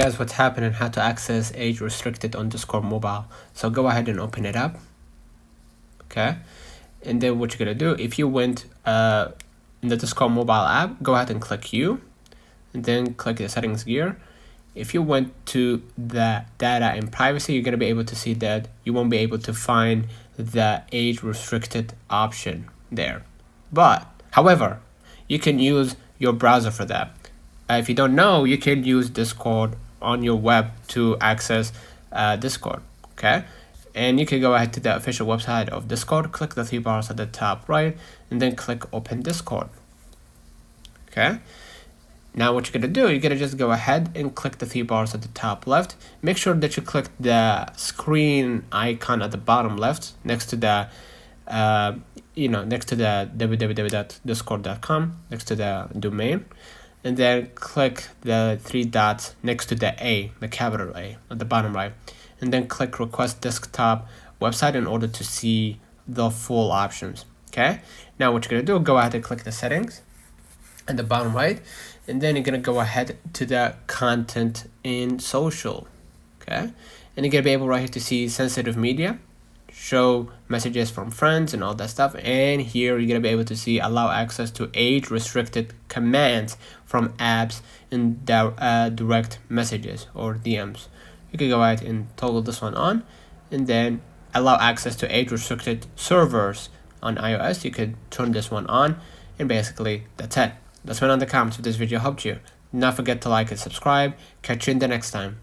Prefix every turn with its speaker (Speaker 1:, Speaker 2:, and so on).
Speaker 1: guys, what's happening, how to access age restricted on Discord mobile. So go ahead and open it up. Okay, and then what you're gonna do, if you went in the Discord mobile app, go ahead and click U, and then click the settings gear. If you went to the data and privacy, you're gonna be able to see that you won't be able to find the age restricted option there. But however, you can use your browser for that. If you don't know, you can use Discord on your web to access Discord. Okay, and you can go ahead to the official website of Discord, click the three bars at the top right, and then click open Discord. Okay, now what you're gonna do, you're gonna just go ahead and click the three bars at the top left. Make sure that you click the screen icon at the bottom left next to the next to the www.discord.com, next to the domain, and then click the three dots next to the A, the capital A at the bottom right, and then click request desktop website in order to see the full options. Okay, now what you're gonna do, go ahead and click the settings at the bottom right, and then you're gonna go ahead to the content in social. Okay, and you're gonna be able right here to see sensitive media, show messages from friends and all that stuff, and here you're gonna be able to see allow access to age restricted commands from apps and direct messages or DMs. You can go ahead and toggle this one on, and then allow access to age restricted servers on iOS. You could turn this one on, and basically that's it. Let's know in the comments if this video helped you. Do not forget to like and subscribe. Catch you in the next time.